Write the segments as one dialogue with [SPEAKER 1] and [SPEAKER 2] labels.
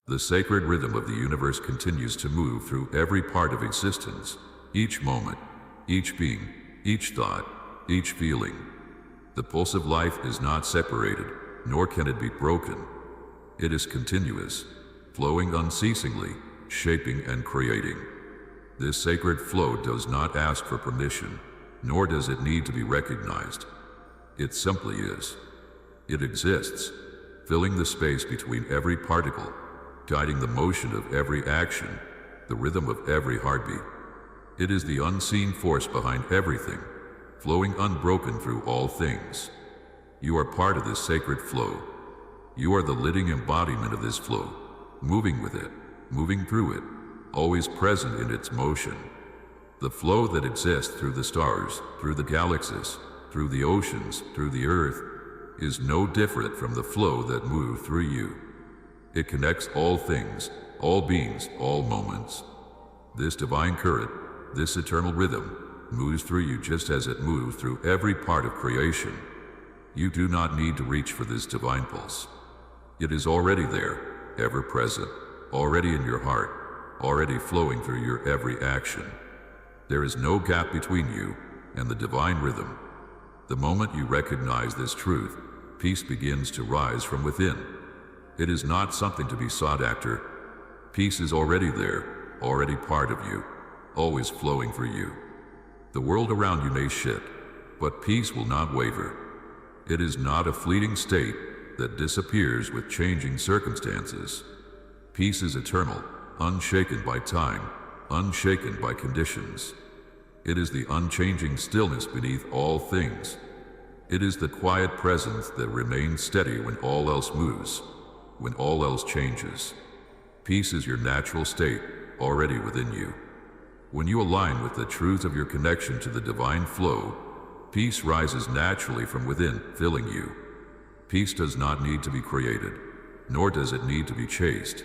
[SPEAKER 1] The sacred rhythm of the universe continues to move through every part of existence, each moment, each being, each thought, each feeling. The pulse of life is not separated, nor can it be broken. It is continuous, flowing unceasingly, shaping and creating. This sacred flow does not ask for permission, nor does it need to be recognized. It simply is. It exists, filling the space between every particle, guiding the motion of every action, the rhythm of every heartbeat. It is the unseen force behind everything, flowing unbroken through all things. You are part of this sacred flow. You are the living embodiment of this flow, moving with it, moving through it, always present in its motion. The flow that exists through the stars, through the galaxies, through the oceans, through the earth, is no different from the flow that moves through you. It connects all things, all beings, all moments. This divine current, this eternal rhythm, moves through you just as it moves through every part of creation. You do not need to reach for this divine pulse. It is already there, ever present, already in your heart, already flowing through your every action. There is no gap between you and the divine rhythm. The moment you recognize this truth, peace begins to rise from within. It is not something to be sought after. Peace is already there, already part of you, always flowing for you. The world around you may shift, but peace will not waver. It is not a fleeting state that disappears with changing circumstances. Peace is eternal, unshaken by time, unshaken by conditions. It is the unchanging stillness beneath all things. It is the quiet presence that remains steady when all else moves, when all else changes. Peace is your natural state, already within you. When you align with the truth of your connection to the divine flow, peace rises naturally from within, filling you. Peace does not need to be created, nor does it need to be chased.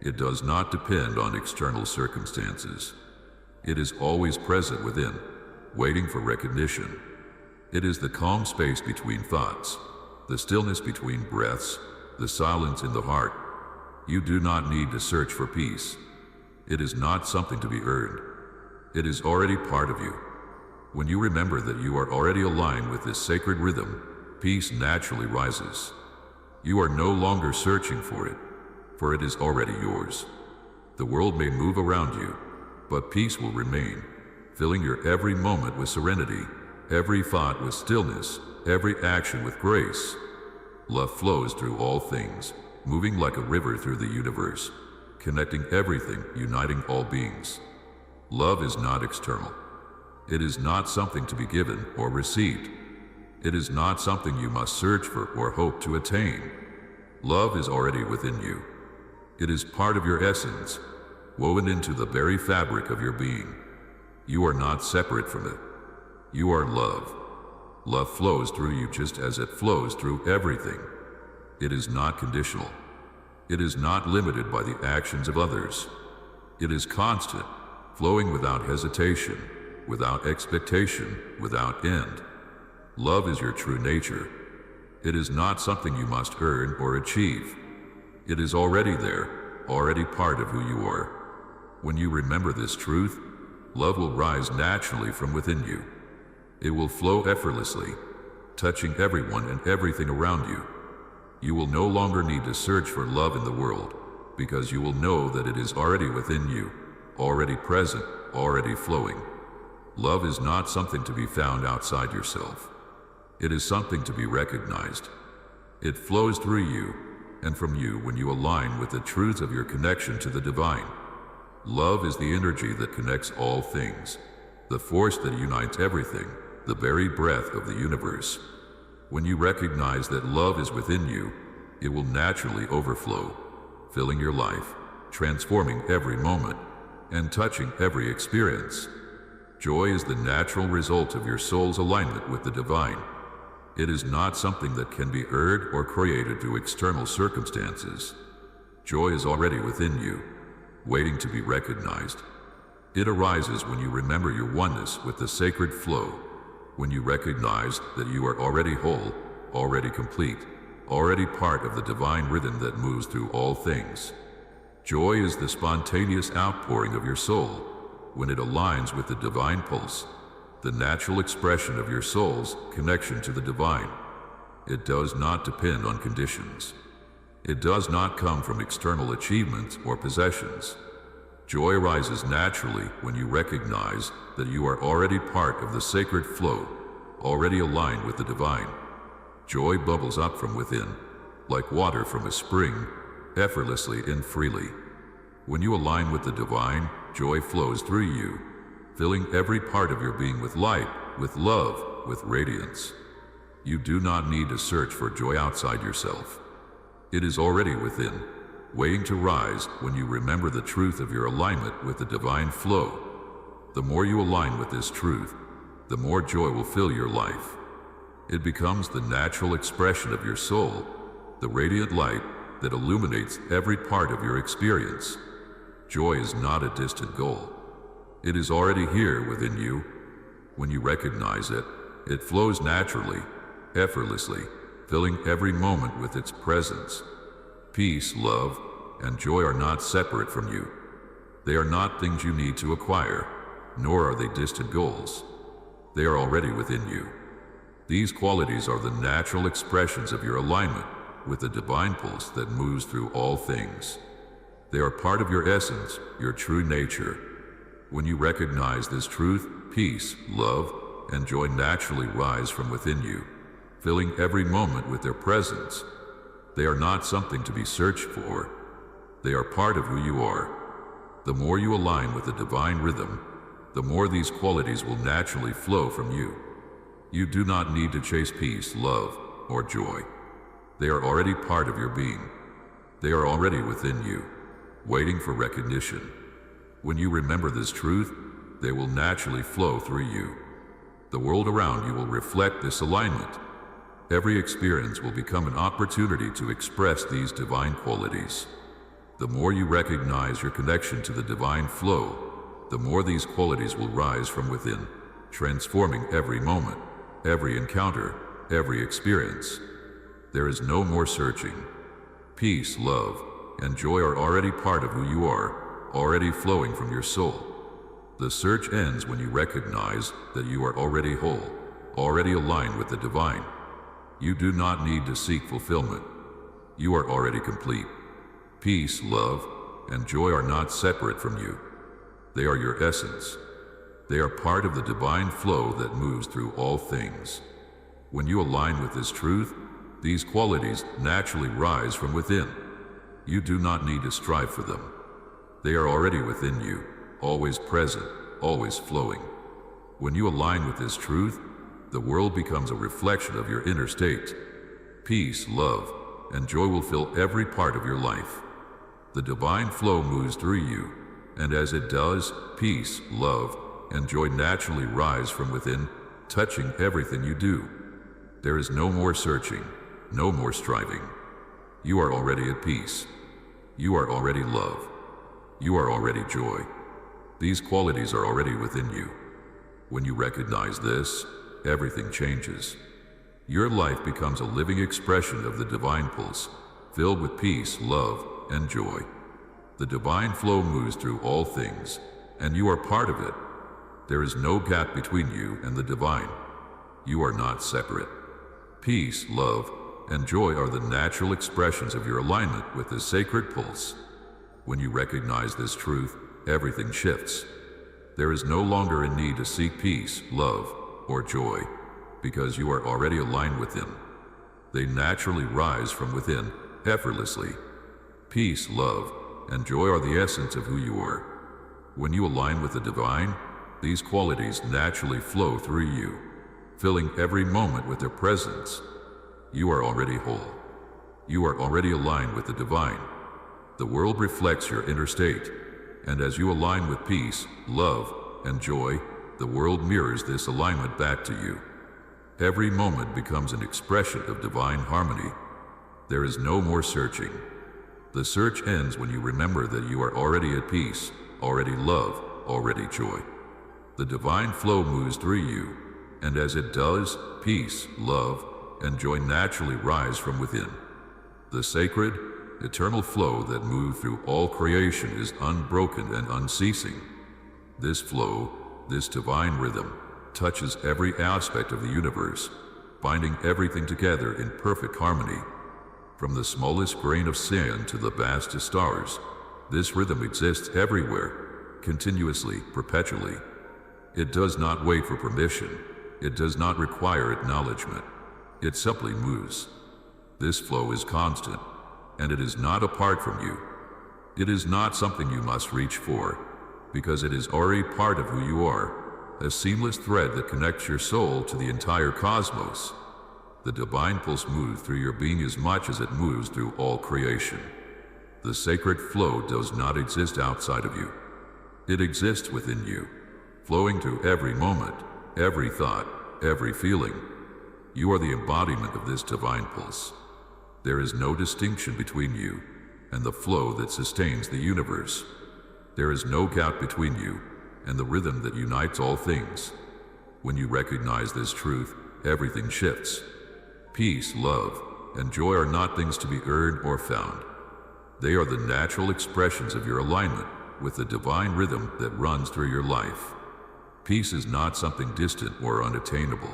[SPEAKER 1] It does not depend on external circumstances. It is always present within, waiting for recognition. It is the calm space between thoughts, the stillness between breaths, the silence in the heart. You do not need to search for peace. It is not something to be earned. It is already part of you. When you remember that you are already aligned with this sacred rhythm, peace naturally rises. You are no longer searching for it is already yours. The world may move around you, but peace will remain, filling your every moment with serenity, every thought with stillness, every action with grace. Love flows through all things, moving like a river through the universe, connecting everything, uniting all beings. Love is not external. It is not something to be given or received. It is not something you must search for or hope to attain. Love is already within you. It is part of your essence, woven into the very fabric of your being. You are not separate from it. You are love. Love flows through you just as it flows through everything. It is not conditional. It is not limited by the actions of others. It is constant, flowing without hesitation, without expectation, without end. Love is your true nature. It is not something you must earn or achieve. It is already there, already part of who you are. When you remember this truth, love will rise naturally from within you. It will flow effortlessly, touching everyone and everything around you. You will no longer need to search for love in the world, because you will know that it is already within you, already present, already flowing. Love is not something to be found outside yourself. It is something to be recognized. It flows through you and from you when you align with the truth of your connection to the divine. Love is the energy that connects all things, the force that unites everything, the very breath of the universe. When you recognize that love is within you, it will naturally overflow, filling your life, transforming every moment, and touching every experience. Joy is the natural result of your soul's alignment with the divine. It is not something that can be earned or created through external circumstances. Joy is already within you, waiting to be recognized. It arises when you remember your oneness with the sacred flow, when you recognize that you are already whole, already complete, already part of the divine rhythm that moves through all things. Joy is the spontaneous outpouring of your soul when it aligns with the divine pulse, the natural expression of your soul's connection to the divine. It does not depend on conditions. It does not come from external achievements or possessions. Joy arises naturally when you recognize that you are already part of the sacred flow, already aligned with the divine. Joy bubbles up from within, like water from a spring, effortlessly and freely. When you align with the divine, joy flows through you, filling every part of your being with light, with love, with radiance. You do not need to search for joy outside yourself. It is already within, waiting to rise when you remember the truth of your alignment with the divine flow. The more you align with this truth, the more joy will fill your life. It becomes the natural expression of your soul, the radiant light that illuminates every part of your experience. Joy is not a distant goal. It is already here within you. When you recognize it, it flows naturally, effortlessly, filling every moment with its presence. Peace, love, and joy are not separate from you. They are not things you need to acquire, nor are they distant goals. They are already within you. These qualities are the natural expressions of your alignment with the divine pulse that moves through all things. They are part of your essence, your true nature. When you recognize this truth, peace, love, and joy naturally rise from within you, filling every moment with their presence. They are not something to be searched for. They are part of who you are. The more you align with the divine rhythm, the more these qualities will naturally flow from you. You do not need to chase peace, love, or joy. They are already part of your being. They are already within you, waiting for recognition. When you remember this truth, they will naturally flow through you. The world around you will reflect this alignment. Every experience will become an opportunity to express these divine qualities. The more you recognize your connection to the divine flow, the more these qualities will rise from within, transforming every moment, every encounter, every experience. There is no more searching. Peace, love, and joy are already part of who you are, already flowing from your soul. The search ends when you recognize that you are already whole, already aligned with the divine. You do not need to seek fulfillment. You are already complete. Peace, love, and joy are not separate from you. They are your essence. They are part of the divine flow that moves through all things. When you align with this truth, these qualities naturally rise from within. You do not need to strive for them. They are already within you, always present, always flowing. When you align with this truth, the world becomes a reflection of your inner state. Peace, love, and joy will fill every part of your life. The divine flow moves through you, and as it does, peace, love, and joy naturally rise from within, touching everything you do. There is no more searching, no more striving. You are already at peace. You are already love. You are already joy. These qualities are already within you. When you recognize this, everything changes. Your life becomes a living expression of the divine pulse, filled with peace, love, and joy. The divine flow moves through all things, and you are part of it. There is no gap between you and the divine. You are not separate. Peace, love, and joy are the natural expressions of your alignment with the sacred pulse. When you recognize this truth, everything shifts. There is no longer a need to seek peace, love, or joy, because you are already aligned with them. They naturally rise from within, effortlessly. Peace, love, and joy are the essence of who you are. When you align with the divine, these qualities naturally flow through you, filling every moment with their presence. You are already whole. You are already aligned with the divine. The world reflects your inner state, and as you align with peace, love, and joy, the world mirrors this alignment back to you. Every moment becomes an expression of divine harmony. There is no more searching. The search ends when you remember that you are already at peace, already love, already joy. The divine flow moves through you, and as it does, peace, love, and joy naturally rise from within. The sacred, eternal flow that moves through all creation is unbroken and unceasing. This flow, this divine rhythm, touches every aspect of the universe, binding everything together in perfect harmony. From the smallest grain of sand to the vastest stars, this rhythm exists everywhere, continuously, perpetually. It does not wait for permission. It does not require acknowledgement. It simply moves. This flow is constant, and it is not apart from you. It is not something you must reach for, because it is already part of who you are, a seamless thread that connects your soul to the entire cosmos. The divine pulse moves through your being as much as it moves through all creation. The sacred flow does not exist outside of you. It exists within you, flowing through every moment, every thought, every feeling. You are the embodiment of this divine pulse. There is no distinction between you and the flow that sustains the universe. There is no gap between you and the rhythm that unites all things. When you recognize this truth, everything shifts. Peace, love, and joy are not things to be earned or found. They are the natural expressions of your alignment with the divine rhythm that runs through your life. Peace is not something distant or unattainable.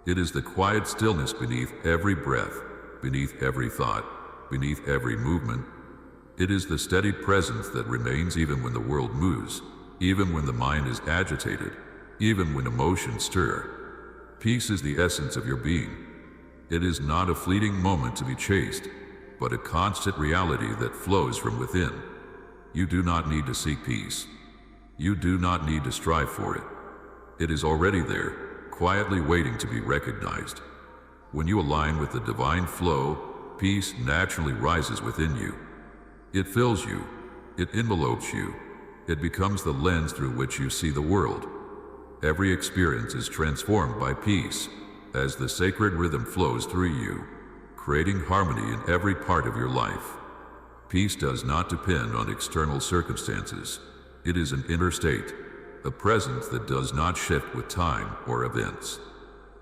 [SPEAKER 1] It is the quiet stillness beneath every breath, beneath every thought, beneath every movement. It is the steady presence that remains even when the world moves, even when the mind is agitated, even when emotions stir. Peace is the essence of your being. It is not a fleeting moment to be chased, but a constant reality that flows from within. You do not need to seek peace. You do not need to strive for it. It is already there, quietly waiting to be recognized. When you align with the divine flow, peace naturally rises within you. It fills you. It envelopes you. It becomes the lens through which you see the world. Every experience is transformed by peace as the sacred rhythm flows through you, creating harmony in every part of your life. Peace does not depend on external circumstances. It is an inner state, a presence that does not shift with time or events.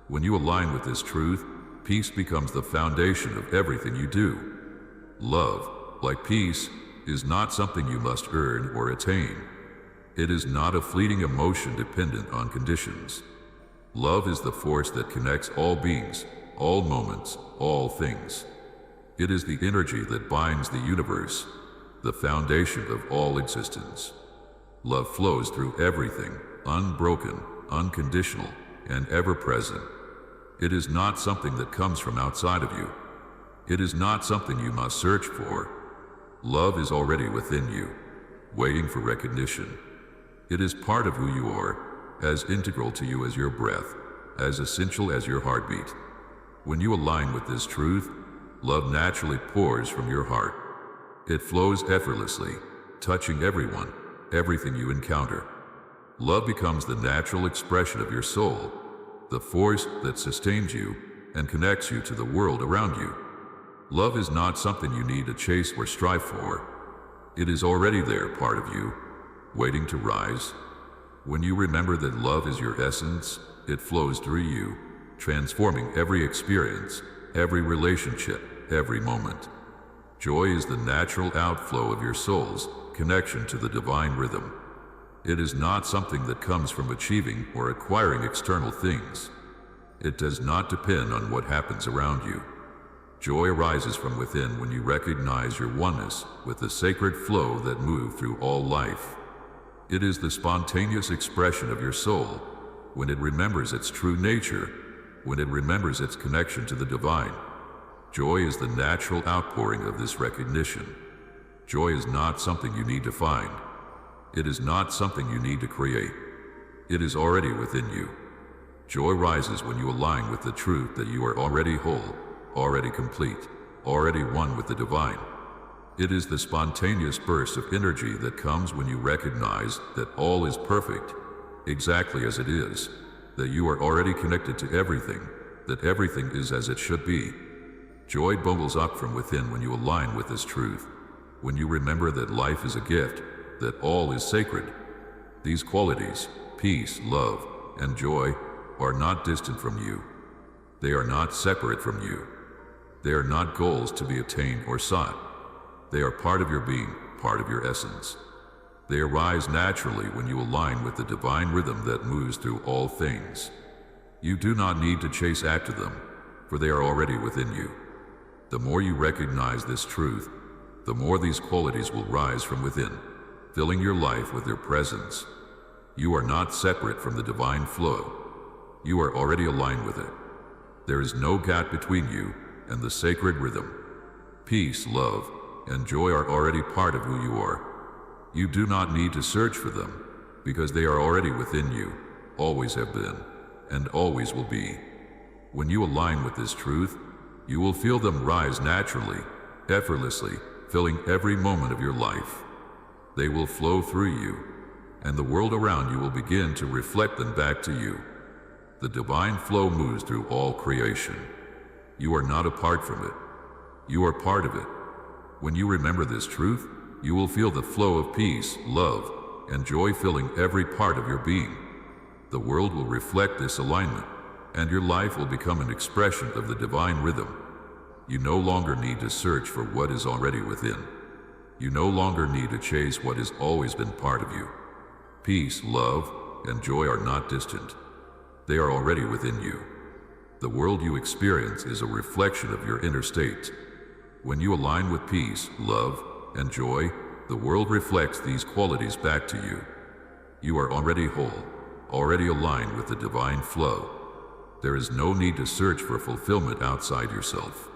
[SPEAKER 1] When you align with this truth, peace becomes the foundation of everything you do. Love, like peace, is not something you must earn or attain. It is not a fleeting emotion dependent on conditions. Love is the force that connects all beings, all moments, all things. It is the energy that binds the universe, the foundation of all existence. Love flows through everything, unbroken, unconditional, and ever-present. It is not something that comes from outside of you. It is not something you must search for. Love is already within you, waiting for recognition. It is part of who you are, as integral to you as your breath, as essential as your heartbeat. When you align with this truth, love naturally pours from your heart. It flows effortlessly, touching everyone, everything you encounter. Love becomes the natural expression of your soul, the force that sustains you and connects you to the world around you. Love is not something you need to chase or strive for. It is already there, part of you, waiting to rise. When you remember that love is your essence, it flows through you, transforming every experience, every relationship, every moment. Joy is the natural outflow of your soul's connection to the divine rhythm. It is not something that comes from achieving or acquiring external things. It does not depend on what happens around you. Joy arises from within when you recognize your oneness with the sacred flow that moves through all life. It is the spontaneous expression of your soul when it remembers its true nature, when it remembers its connection to the divine. Joy is the natural outpouring of this recognition. Joy is not something you need to find. It is not something you need to create. It is already within you. Joy rises when you align with the truth that you are already whole, already complete, already one with the divine. It is the spontaneous burst of energy that comes when you recognize that all is perfect, exactly as it is, that you are already connected to everything, that everything is as it should be. Joy bubbles up from within when you align with this truth, when you remember that life is a gift, that all is sacred. These qualities, peace, love, and joy, are not distant from you. They are not separate from you. They are not goals to be attained or sought. They are part of your being, part of your essence. They arise naturally when you align with the divine rhythm that moves through all things. You do not need to chase after them, for they are already within you. The more you recognize this truth, the more these qualities will rise from within, filling your life with their presence. You are not separate from the divine flow. You are already aligned with it. There is no gap between you and the sacred rhythm. Peace, love, and joy are already part of who you are. You do not need to search for them, because they are already within you, always have been, and always will be. When you align with this truth, you will feel them rise naturally, effortlessly, filling every moment of your life. They will flow through you, and the world around you will begin to reflect them back to you. The divine flow moves through all creation. You are not apart from it. You are part of it. When you remember this truth, you will feel the flow of peace, love, and joy filling every part of your being. The world will reflect this alignment, and your life will become an expression of the divine rhythm. You no longer need to search for what is already within. You no longer need to chase what has always been part of you. Peace, love, and joy are not distant. They are already within you. The world you experience is a reflection of your inner state. When you align with peace, love, and joy, the world reflects these qualities back to you. You are already whole, already aligned with the divine flow. There is no need to search for fulfillment outside yourself.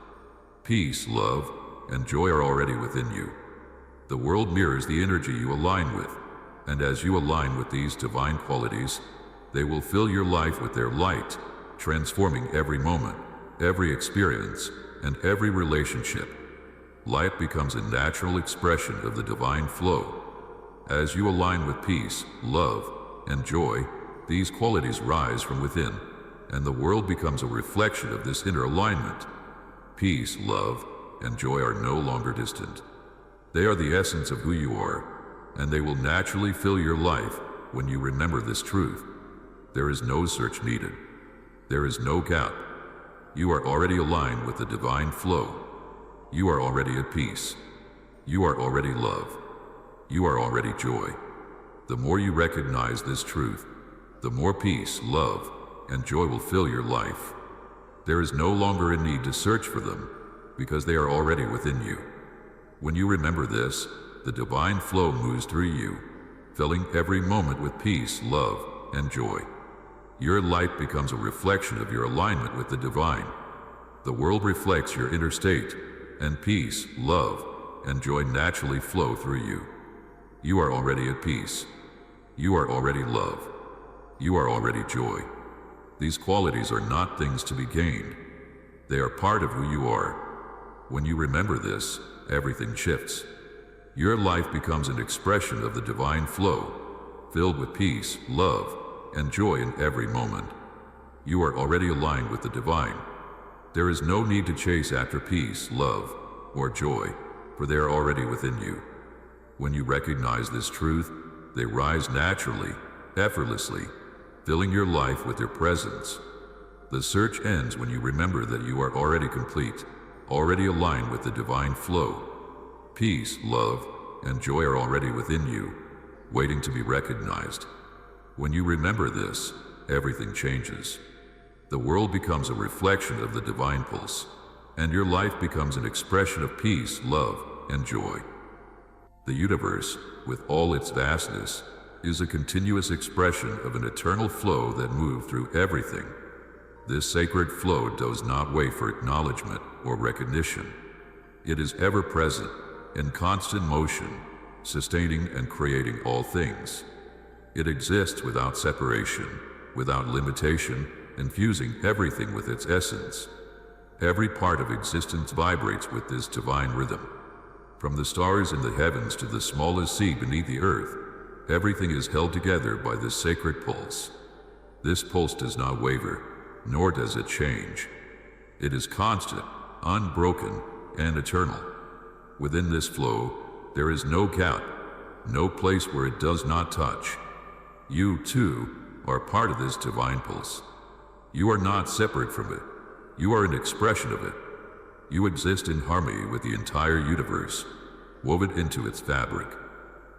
[SPEAKER 1] Peace, love, and joy are already within you. The world mirrors the energy you align with, and as you align with these divine qualities, they will fill your life with their light, transforming every moment, every experience, and every relationship. Life becomes a natural expression of the divine flow. As you align with peace, love, and joy, these qualities rise from within, and the world becomes a reflection of this inner alignment. Peace, love, and joy are no longer distant. They are the essence of who you are, and they will naturally fill your life when you remember this truth. There is no search needed. There is no gap. You are already aligned with the divine flow. You are already at peace. You are already love. You are already joy. The more you recognize this truth, the more peace, love, and joy will fill your life. There is no longer a need to search for them, because they are already within you. When you remember this, the divine flow moves through you, filling every moment with peace, love, and joy. Your light becomes a reflection of your alignment with the divine. The world reflects your inner state, and peace, love, and joy naturally flow through you. You are already at peace. You are already love. You are already joy. These qualities are not things to be gained. They are part of who you are. When you remember this, everything shifts. Your life becomes an expression of the divine flow, filled with peace, love, and joy in every moment. You are already aligned with the divine. There is no need to chase after peace, love, or joy, for they are already within you. When you recognize this truth, they rise naturally, effortlessly, filling your life with their presence. The search ends when you remember that you are already complete, already aligned with the divine flow. Peace, love, and joy are already within you, waiting to be recognized. When you remember this, everything changes. The world becomes a reflection of the divine pulse, and your life becomes an expression of peace, love, and joy. The universe, with all its vastness, is a continuous expression of an eternal flow that moves through everything. This sacred flow does not wait for acknowledgement or recognition. It is ever present, in constant motion, sustaining and creating all things. It exists without separation, without limitation, infusing everything with its essence. Every part of existence vibrates with this divine rhythm. From the stars in the heavens to the smallest seed beneath the earth, everything is held together by this sacred pulse. This pulse does not waver, nor does it change. It is constant, unbroken, and eternal. Within this flow, there is no gap, no place where it does not touch. You, too, are part of this divine pulse. You are not separate from it. You are an expression of it. You exist in harmony with the entire universe. woven into its fabric.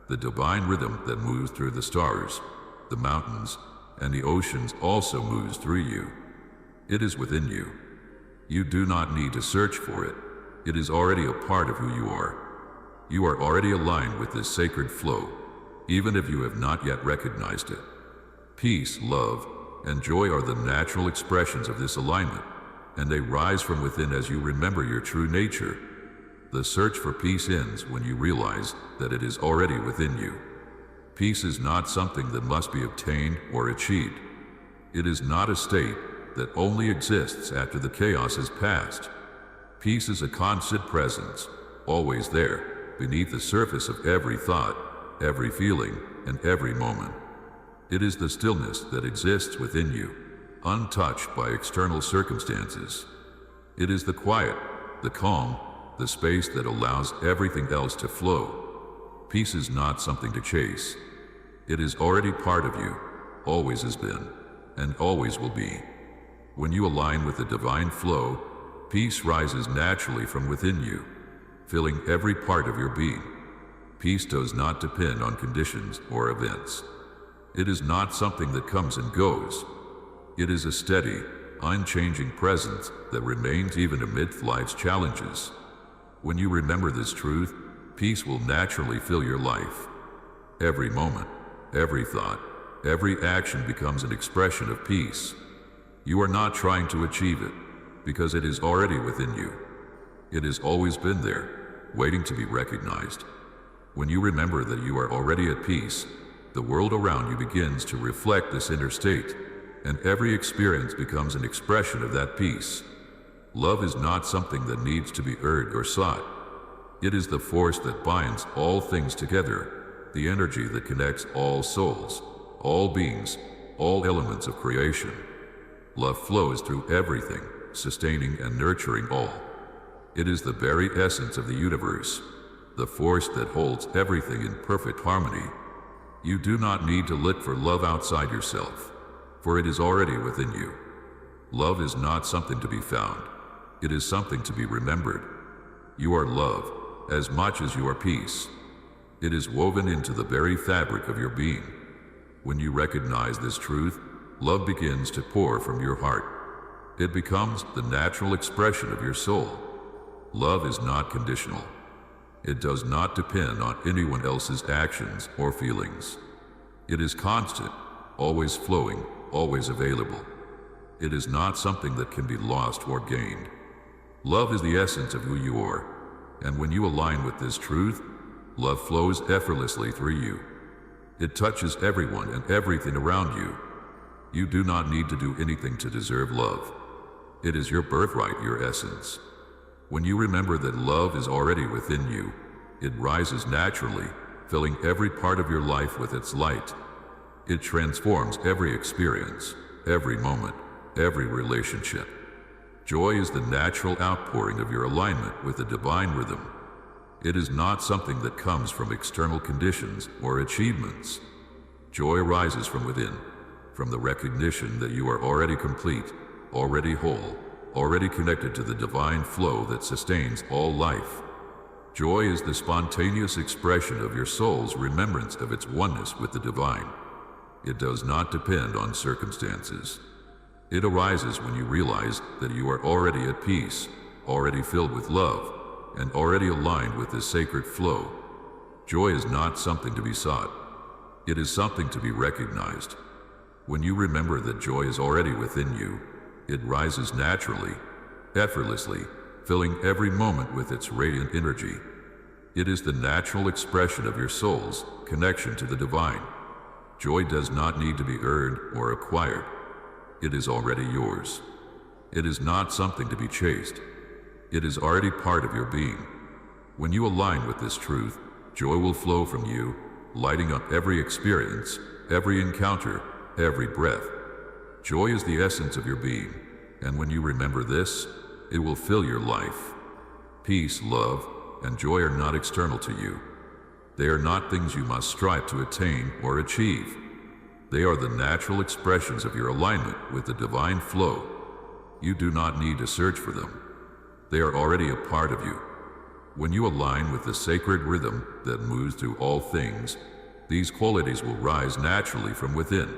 [SPEAKER 1] The divine rhythm that moves through the stars, the mountains, and the oceans also moves through you. It is within you. You do not need to search for it. It is already a part of who you are. You are already aligned with this sacred flow, even if you have not yet recognized it. Peace, love, and joy are the natural expressions of this alignment, and they rise from within as you remember your true nature. The search for peace ends when you realize that it is already within you. Peace is not something that must be obtained or achieved. It is not a state that only exists after the chaos has passed. Peace is a constant presence, always there, beneath the surface of every thought, every feeling, and every moment. It is the stillness that exists within you, untouched by external circumstances. It is the quiet, the calm, the space that allows everything else to flow. Peace is not something to chase. It is already part of you, always has been, and always will be. When you align with the divine flow, peace rises naturally from within you, filling every part of your being. Peace does not depend on conditions or events. It is not something that comes and goes. It is a steady, unchanging presence that remains even amid life's challenges. When you remember this truth, peace will naturally fill your life. Every moment, every thought, every action becomes an expression of peace. You are not trying to achieve it, because it is already within you. It has always been there, waiting to be recognized. When you remember that you are already at peace, the world around you begins to reflect this inner state, and every experience becomes an expression of that peace. Love is not something that needs to be earned or sought. It is the force that binds all things together, the energy that connects all souls, all beings, all elements of creation. Love flows through everything, sustaining and nurturing all. It is the very essence of the universe, the force that holds everything in perfect harmony. You do not need to look for love outside yourself, for it is already within you. Love is not something to be found. It is something to be remembered. You are love, as much as you are peace. It is woven into the very fabric of your being. When you recognize this truth, love begins to pour from your heart. It becomes the natural expression of your soul. Love is not conditional. It does not depend on anyone else's actions or feelings. It is constant, always flowing, always available. It is not something that can be lost or gained. Love is the essence of who you are, and when you align with this truth, love flows effortlessly through you. It touches everyone and everything around you. You do not need to do anything to deserve love. It is your birthright, your essence. When you remember that love is already within you, it rises naturally, filling every part of your life with its light. It transforms every experience, every moment, every relationship. Joy is the natural outpouring of your alignment with the divine rhythm. It is not something that comes from external conditions or achievements. Joy rises from within, from the recognition that you are already complete, already whole, already connected to the divine flow that sustains all life. Joy is the spontaneous expression of your soul's remembrance of its oneness with the divine. It does not depend on circumstances. It arises when you realize that you are already at peace, already filled with love, and already aligned with this sacred flow. Joy is not something to be sought. It is something to be recognized. When you remember that joy is already within you, it rises naturally, effortlessly, filling every moment with its radiant energy. It is the natural expression of your soul's connection to the divine. Joy does not need to be earned or acquired. It is already yours. It is not something to be chased. It is already part of your being. When you align with this truth, joy will flow from you, lighting up every experience, every encounter, every breath. Joy is the essence of your being, and when you remember this, it will fill your life. Peace, love, and joy are not external to you. They are not things you must strive to attain or achieve. They are the natural expressions of your alignment with the divine flow. You do not need to search for them. They are already a part of you. When you align with the sacred rhythm that moves through all things, these qualities will rise naturally from within.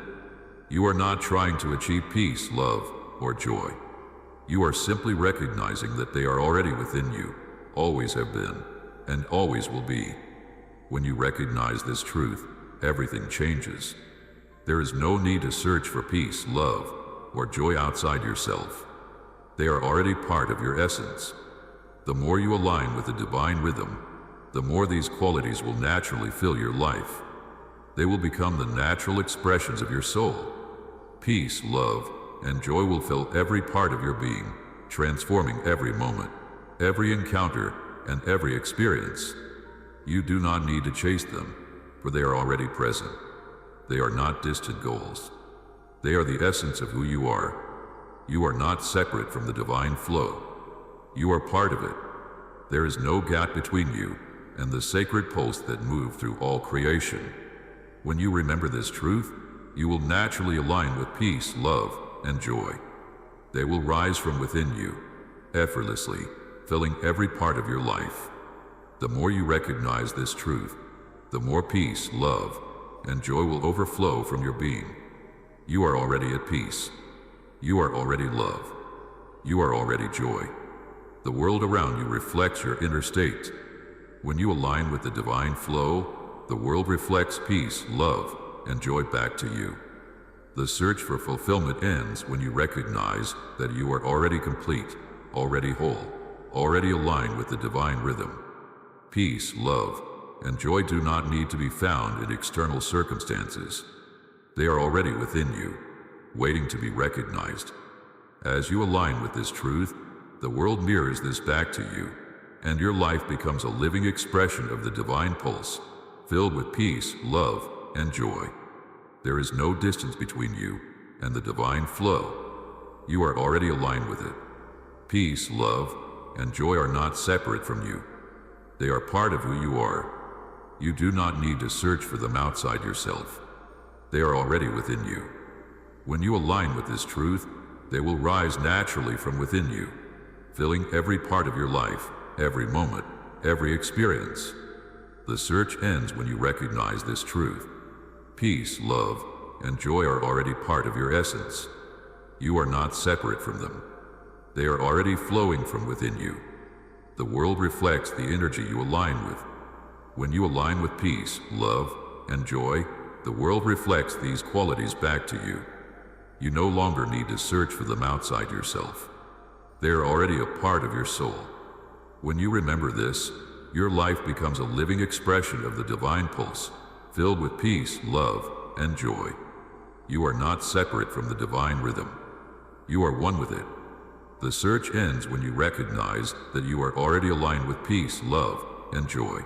[SPEAKER 1] You are not trying to achieve peace, love, or joy. You are simply recognizing that they are already within you, always have been, and always will be. When you recognize this truth, everything changes. There is no need to search for peace, love, or joy outside yourself. They are already part of your essence. The more you align with the divine rhythm, the more these qualities will naturally fill your life. They will become the natural expressions of your soul. Peace, love, and joy will fill every part of your being, transforming every moment, every encounter, and every experience. You do not need to chase them, for they are already present. They are not distant goals. They are the essence of who you are. You are not separate from the divine flow. You are part of it. There is no gap between you and the sacred pulse that moves through all creation. When you remember this truth, you will naturally align with peace, love, and joy. They will rise from within you, effortlessly, filling every part of your life. The more you recognize this truth, the more peace, love, and joy will overflow from your being. You are already at peace. You are already love. You are already joy. The world around you reflects your inner state. When you align with the divine flow, the world reflects peace, love, and joy back to you. The search for fulfillment ends when you recognize that you are already complete, already whole, already aligned with the divine rhythm. Peace, love, and joy do not need to be found in external circumstances. They are already within you, waiting to be recognized. As you align with this truth, the world mirrors this back to you, and your life becomes a living expression of the divine pulse, filled with peace, love, and joy. There is no distance between you and the divine flow. You are already aligned with it. Peace, love, and joy are not separate from you. They are part of who you are. You do not need to search for them outside yourself. They are already within you. When you align with this truth, they will rise naturally from within you, filling every part of your life, every moment, every experience. The search ends when you recognize this truth. Peace, love, and joy are already part of your essence. You are not separate from them. They are already flowing from within you. The world reflects the energy you align with. When you align with peace, love, and joy, the world reflects these qualities back to you. You no longer need to search for them outside yourself. They are already a part of your soul. When you remember this, your life becomes a living expression of the divine pulse, filled with peace, love, and joy. You are not separate from the divine rhythm. You are one with it. The search ends when you recognize that you are already aligned with peace, love, and joy.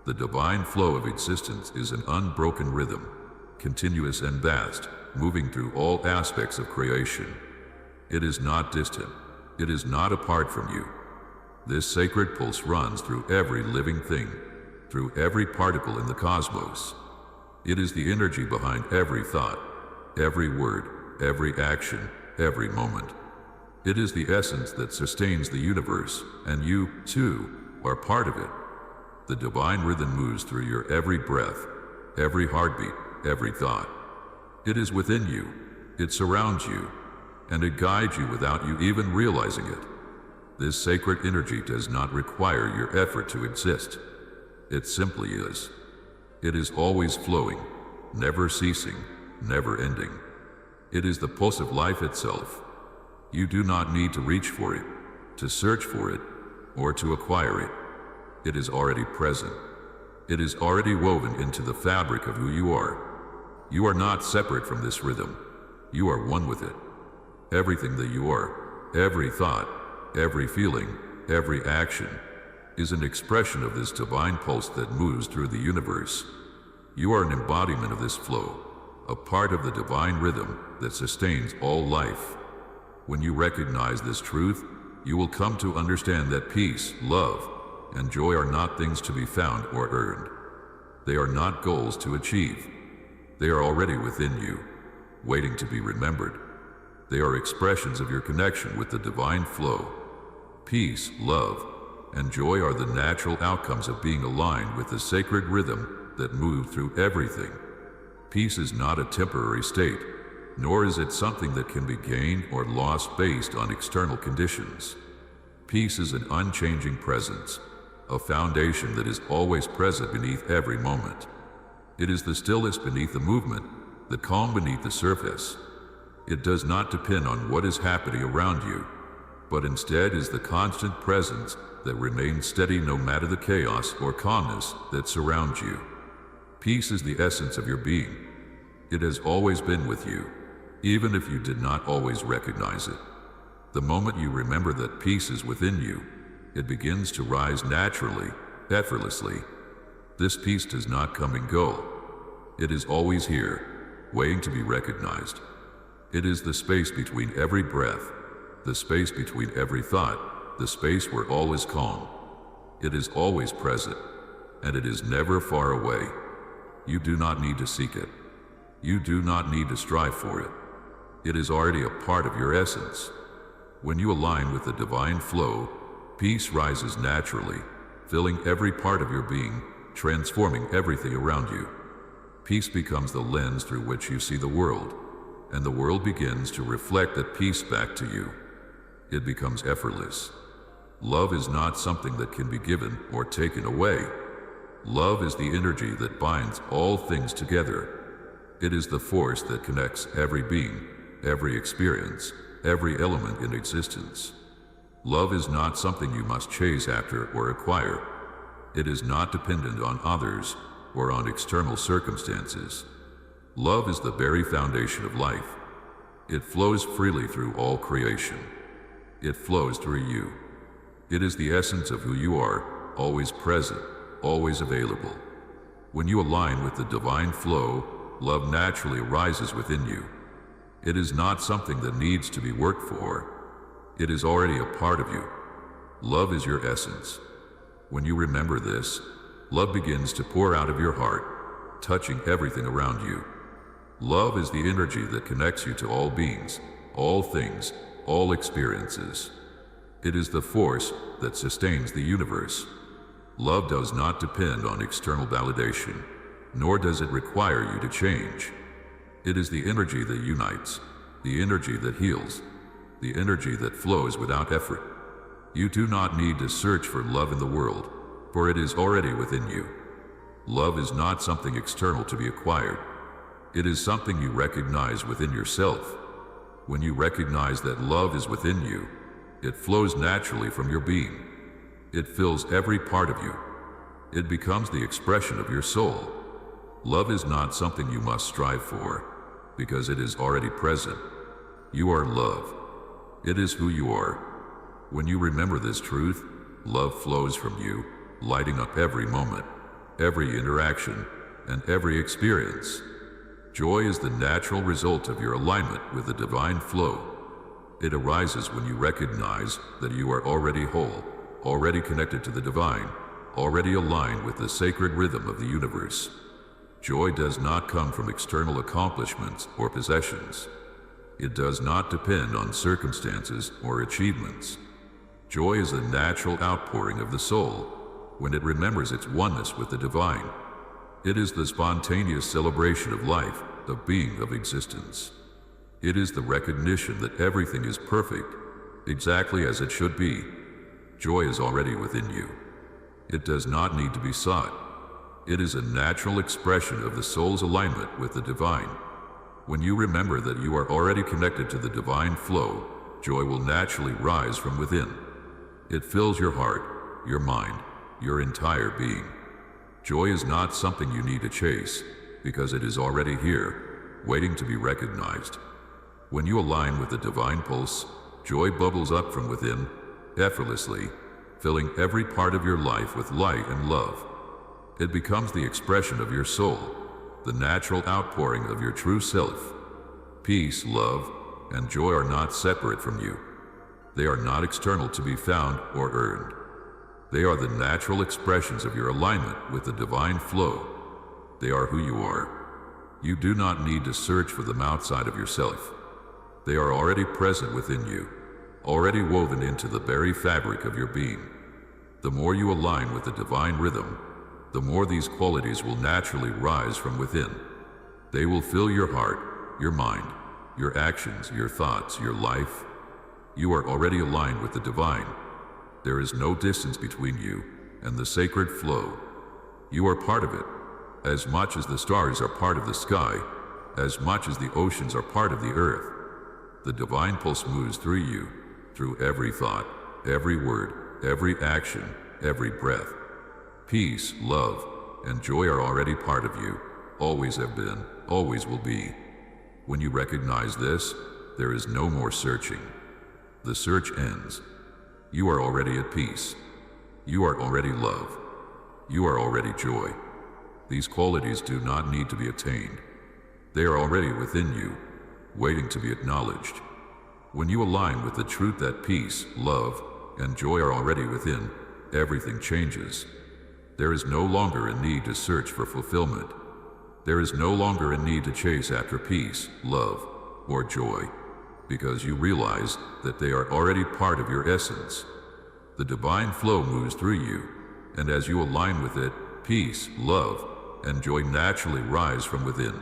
[SPEAKER 1] The divine flow of existence is an unbroken rhythm, continuous and vast, moving through all aspects of creation. It is not distant. It is not apart from you. This sacred pulse runs through every living thing, through every particle in the cosmos. It is the energy behind every thought, every word, every action, every moment. It is the essence that sustains the universe, and you, too, are part of it. The divine rhythm moves through your every breath, every heartbeat, every thought. It is within you, it surrounds you, and it guides you without you even realizing it. This sacred energy does not require your effort to exist. It simply is. It is always flowing, never ceasing, never ending. It is the pulse of life itself. You do not need to reach for it, to search for it, or to acquire it. It is already present. It is already woven into the fabric of who you are. You are not separate from this rhythm. You are one with it. Everything that you are, every thought, every feeling, every action, is an expression of this divine pulse that moves through the universe. You are an embodiment of this flow, a part of the divine rhythm that sustains all life. When you recognize this truth, you will come to understand that peace, love, and joy are not things to be found or earned. They are not goals to achieve. They are already within you, waiting to be remembered. They are expressions of your connection with the divine flow. Peace, love, and joy are the natural outcomes of being aligned with the sacred rhythm that moves through everything. Peace is not a temporary state, nor is it something that can be gained or lost based on external conditions. Peace is an unchanging presence, a foundation that is always present beneath every moment. It is the stillness beneath the movement, the calm beneath the surface. It does not depend on what is happening around you, but instead is the constant presence that remains steady no matter the chaos or calmness that surrounds you. Peace is the essence of your being. It has always been with you, even if you did not always recognize it. The moment you remember that peace is within you, it begins to rise naturally, effortlessly. This peace does not come and go. It is always here, waiting to be recognized. It is the space between every breath, the space between every thought, the space where all is calm. It is always present, and it is never far away. You do not need to seek it. You do not need to strive for it. It is already a part of your essence. When you align with the divine flow, peace rises naturally, filling every part of your being, transforming everything around you. Peace becomes the lens through which you see the world, and the world begins to reflect that peace back to you. It becomes effortless. Love is not something that can be given or taken away. Love is the energy that binds all things together. It is the force that connects every being, every experience, every element in existence. Love is not something you must chase after or acquire. It is not dependent on others or on external circumstances. Love is the very foundation of life. It flows freely through all creation. It flows through you. It is the essence of who you are, always present, always available. When you align with the divine flow, love naturally arises within you. It is not something that needs to be worked for. It is already a part of you. Love is your essence. When you remember this, love begins to pour out of your heart, touching everything around you. Love is the energy that connects you to all beings, all things, all experiences. It is the force that sustains the universe. Love does not depend on external validation, nor does it require you to change. It is the energy that unites, the energy that heals, the energy that flows without effort. You do not need to search for love in the world, for it is already within you. Love is not something external to be acquired. It is something you recognize within yourself. When you recognize that love is within you, it flows naturally from your being. It fills every part of you. It becomes the expression of your soul. Love is not something you must strive for, because it is already present. You are love. It is who you are. When you remember this truth, love flows from you, lighting up every moment, every interaction, and every experience. Joy is the natural result of your alignment with the divine flow. It arises when you recognize that you are already whole, already connected to the divine, already aligned with the sacred rhythm of the universe. Joy does not come from external accomplishments or possessions. It does not depend on circumstances or achievements. Joy is a natural outpouring of the soul when it remembers its oneness with the divine. It is the spontaneous celebration of life, of being, of existence. It is the recognition that everything is perfect, exactly as it should be. Joy is already within you. It does not need to be sought. It is a natural expression of the soul's alignment with the divine. When you remember that you are already connected to the divine flow, joy will naturally rise from within. It fills your heart, your mind, your entire being. Joy is not something you need to chase, because it is already here, waiting to be recognized. When you align with the divine pulse, joy bubbles up from within, effortlessly, filling every part of your life with light and love. It becomes the expression of your soul, the natural outpouring of your true self. Peace, love, and joy are not separate from you. They are not external to be found or earned. They are the natural expressions of your alignment with the divine flow. They are who you are. You do not need to search for them outside of yourself. They are already present within you, already woven into the very fabric of your being. The more you align with the divine rhythm, the more these qualities will naturally rise from within. They will fill your heart, your mind, your actions, your thoughts, your life. You are already aligned with the divine. There is no distance between you and the sacred flow. You are part of it. As much as the stars are part of the sky, as much as the oceans are part of the earth, the divine pulse moves through you, through every thought, every word, every action, every breath. Peace, love, and joy are already part of you, always have been, always will be. When you recognize this, there is no more searching. The search ends. You are already at peace. You are already love. You are already joy. These qualities do not need to be attained. They are already within you, waiting to be acknowledged. When you align with the truth that peace, love, and joy are already within, everything changes. There is no longer a need to search for fulfillment. There is no longer a need to chase after peace, love, or joy, because you realize that they are already part of your essence. The divine flow moves through you, and as you align with it, peace, love, and joy naturally rise from within.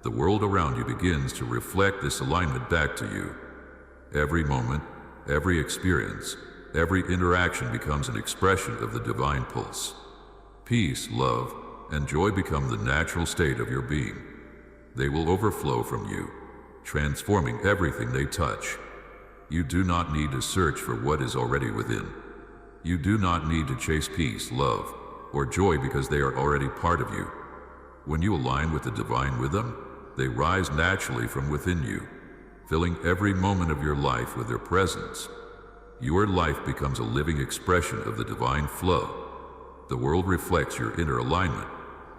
[SPEAKER 1] The world around you begins to reflect this alignment back to you. Every moment, every experience, every interaction becomes an expression of the divine pulse. Peace, love, and joy become the natural state of your being. They will overflow from you, transforming everything they touch. You do not need to search for what is already within. You do not need to chase peace, love, or joy because they are already part of you. When you align with the divine rhythm, they rise naturally from within you, filling every moment of your life with their presence. Your life becomes a living expression of the divine flow. The world reflects your inner alignment,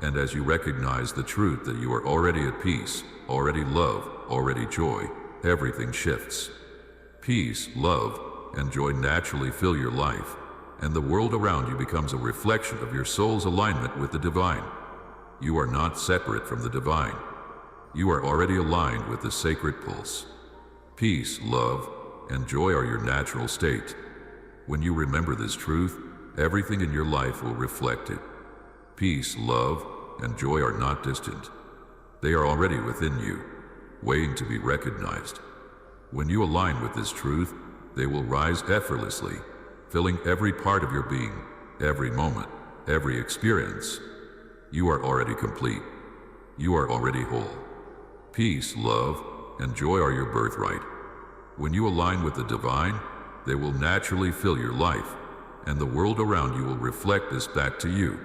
[SPEAKER 1] and as you recognize the truth that you are already at peace, already love, already joy, everything shifts. Peace, love, and joy naturally fill your life, and the world around you becomes a reflection of your soul's alignment with the divine. You are not separate from the divine. You are already aligned with the sacred pulse. Peace, love, and joy are your natural state. When you remember this truth, everything in your life will reflect it. Peace, love, and joy are not distant. They are already within you, waiting to be recognized. When you align with this truth, they will rise effortlessly, filling every part of your being, every moment, every experience. You are already complete. You are already whole. Peace, love, and joy are your birthright. When you align with the divine, they will naturally fill your life, and the world around you will reflect this back to you.